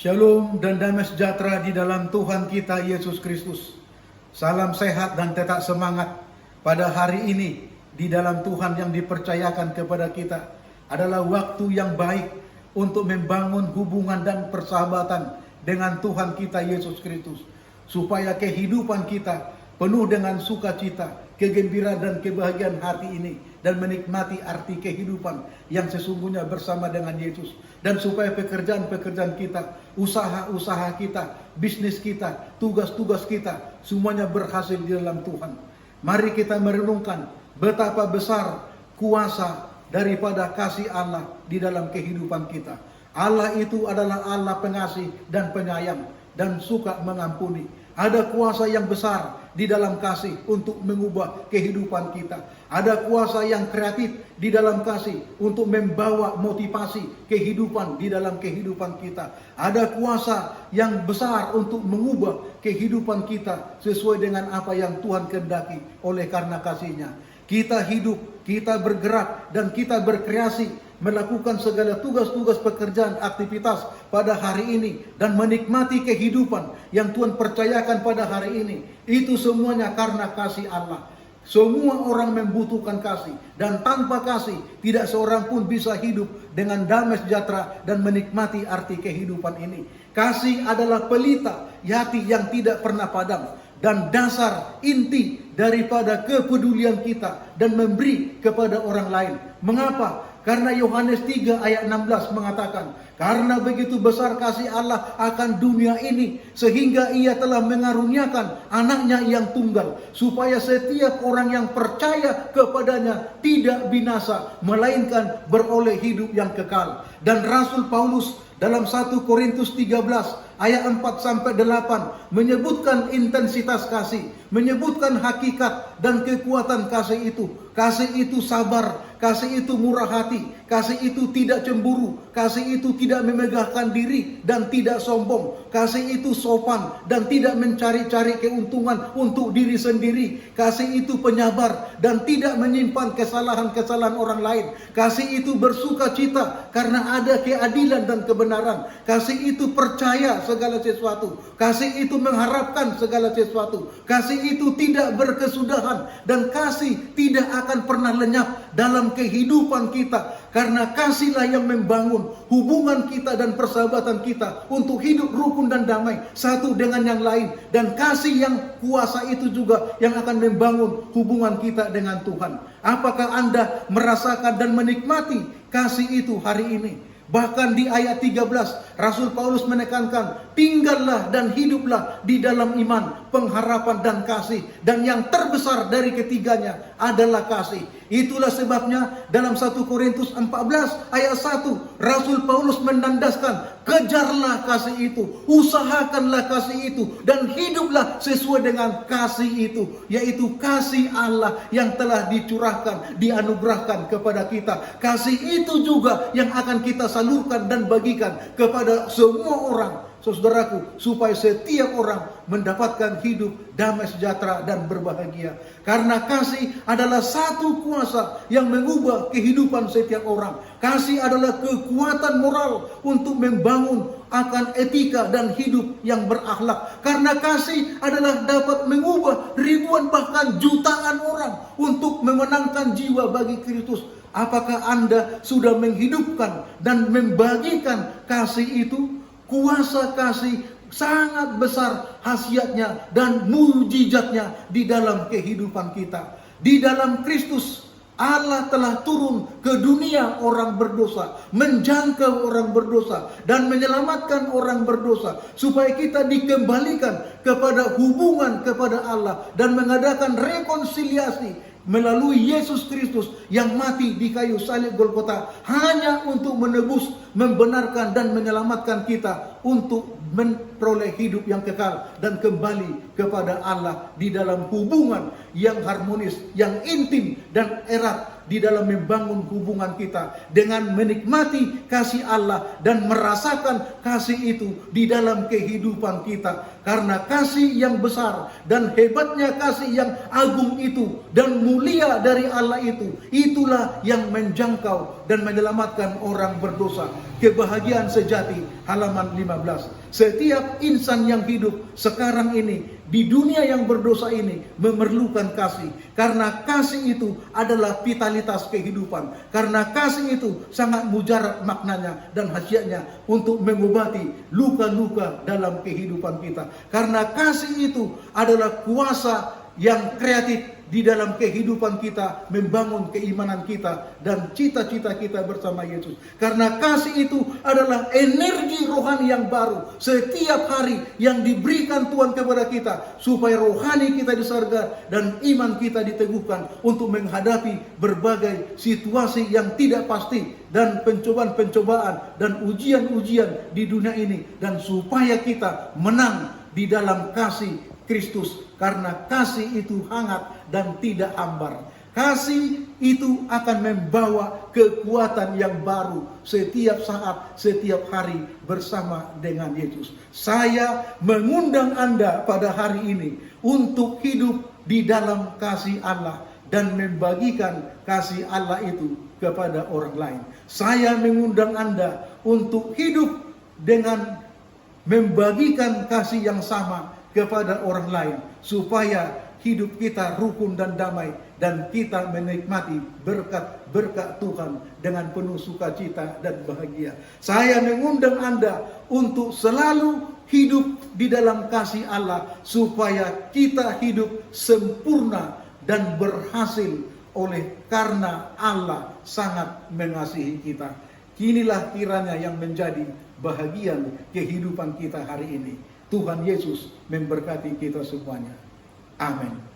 Shalom dan damai sejahtera di dalam Tuhan kita Yesus Kristus. Salam sehat dan tetap semangat pada hari ini di dalam Tuhan yang dipercayakan kepada kita. Adalah waktu yang baik untuk membangun hubungan dan persahabatan dengan Tuhan kita Yesus Kristus. Supaya kehidupan kita penuh dengan sukacita, kegembiraan dan kebahagiaan hati ini, dan menikmati arti kehidupan yang sesungguhnya bersama dengan Yesus. Dan supaya pekerjaan-pekerjaan kita, usaha-usaha kita, bisnis kita, tugas-tugas kita, semuanya berhasil di dalam Tuhan. Mari kita merenungkan betapa besar kuasa daripada kasih Allah di dalam kehidupan kita. Allah itu adalah Allah pengasih dan penyayang dan suka mengampuni. Ada kuasa yang besar di dalam kasih untuk mengubah kehidupan kita. Ada kuasa yang kreatif di dalam kasih untuk membawa motivasi kehidupan di dalam kehidupan kita. Ada kuasa yang besar untuk mengubah kehidupan kita sesuai dengan apa yang Tuhan kehendaki oleh karena kasih-Nya. Kita hidup, kita bergerak, dan kita berkreasi melakukan segala tugas-tugas pekerjaan, aktivitas pada hari ini, dan menikmati kehidupan yang Tuhan percayakan pada hari ini. Itu semuanya karena kasih Allah. Semua orang membutuhkan kasih, dan tanpa kasih tidak seorang pun bisa hidup dengan damai sejahtera dan menikmati arti kehidupan ini. Kasih adalah pelita hati yang tidak pernah padam dan dasar inti daripada kepedulian kita dan memberi kepada orang lain. Mengapa? Karena Yohanes 3 ayat 16 mengatakan, karena begitu besar kasih Allah akan dunia ini, sehingga Ia telah mengaruniakan anaknya yang tunggal, supaya setiap orang yang percaya kepadanya tidak binasa, melainkan beroleh hidup yang kekal. Dan Rasul Paulus dalam 1 Korintus 13 ayat 4-8 menyebutkan intensitas kasih, menyebutkan hakikat dan kekuatan kasih itu. Kasih itu sabar, kasih itu murah hati, kasih itu tidak cemburu, kasih itu tidak memegahkan diri dan tidak sombong, kasih itu sopan dan tidak mencari-cari keuntungan untuk diri sendiri, kasih itu penyabar dan tidak menyimpan kesalahan-kesalahan orang lain, kasih itu bersuka cita karena ada keadilan dan kebenaran, kasih itu percaya segala sesuatu, kasih itu mengharapkan segala sesuatu, kasih itu tidak berkesudahan, dan kasih tidak akan pernah lenyap dalam kehidupan kita. Karena kasihlah yang membangun hubungan kita dan persahabatan kita untuk hidup rukun dan damai satu dengan yang lain. Dan kasih yang kuasa itu juga yang akan membangun hubungan kita dengan Tuhan. Apakah Anda merasakan dan menikmati kasih itu hari ini? Bahkan di ayat 13 Rasul Paulus menekankan, tinggallah dan hiduplah di dalam iman, pengharapan dan kasih, dan yang terbesar dari ketiganya adalah kasih. Itulah sebabnya dalam 1 Korintus 14 ayat 1 Rasul Paulus mendandaskan, kejarlah kasih itu, usahakanlah kasih itu, dan hiduplah sesuai dengan kasih itu, yaitu kasih Allah yang telah dicurahkan, dianugerahkan kepada kita. Kasih itu juga yang akan kita salurkan dan bagikan kepada semua orang, saudaraku, supaya setiap orang mendapatkan hidup damai sejahtera dan berbahagia. Karena kasih adalah satu kuasa yang mengubah kehidupan setiap orang. Kasih adalah kekuatan moral untuk membangun akan etika dan hidup yang berakhlak. Karena kasih adalah dapat mengubah ribuan bahkan jutaan orang untuk memenangkan jiwa bagi Kristus. Apakah Anda sudah menghidupkan dan membagikan kasih itu? Kuasa kasih sangat besar khasiatnya dan mujizatnya di dalam kehidupan kita. Di dalam Kristus, Allah telah turun ke dunia orang berdosa, menjangkau orang berdosa, dan menyelamatkan orang berdosa, supaya kita dikembalikan kepada hubungan kepada Allah dan mengadakan rekonsiliasi melalui Yesus Kristus yang mati di kayu salib Golgota, hanya untuk menebus, membenarkan dan menyelamatkan kita untuk memperoleh hidup yang kekal dan kembali kepada Allah di dalam hubungan yang harmonis, yang intim dan erat di dalam membangun hubungan kita dengan menikmati kasih Allah dan merasakan kasih itu di dalam kehidupan kita. Karena kasih yang besar dan hebatnya kasih yang agung itu dan mulia dari Allah itu, itulah yang menjangkau dan menyelamatkan orang berdosa. kebahagiaan sejati, halaman 15. Setiap insan yang hidup sekarang ini di dunia yang berdosa ini memerlukan kasih. Karena kasih itu adalah vitalitas kehidupan. Karena kasih itu sangat mujarab maknanya dan khasiatnya untuk mengobati luka-luka dalam kehidupan kita. Karena kasih itu adalah kuasa yang kreatif di dalam kehidupan kita, membangun keimanan kita dan cita-cita kita bersama Yesus. Karena kasih itu adalah energi rohani yang baru setiap hari yang diberikan Tuhan kepada kita, supaya rohani kita di surga dan iman kita diteguhkan untuk menghadapi berbagai situasi yang tidak pasti dan pencobaan-pencobaan dan ujian-ujian di dunia ini, dan supaya kita menang di dalam kasih Kristus. Karena kasih itu hangat dan tidak hambar. Kasih itu akan membawa kekuatan yang baru setiap saat, setiap hari bersama dengan Yesus. Saya mengundang Anda pada hari ini untuk hidup di dalam kasih Allah dan membagikan kasih Allah itu kepada orang lain. Saya mengundang Anda untuk hidup dengan membagikan kasih yang sama kepada orang lain, supaya hidup kita rukun dan damai, dan kita menikmati berkat-berkat Tuhan dengan penuh sukacita dan bahagia. Saya mengundang Anda untuk selalu hidup di dalam kasih Allah, supaya kita hidup sempurna dan berhasil oleh karena Allah sangat mengasihi kita. Inilah kiranya yang menjadi bahagian kehidupan kita hari ini. Tuhan Yesus memberkati kita semuanya. Amin.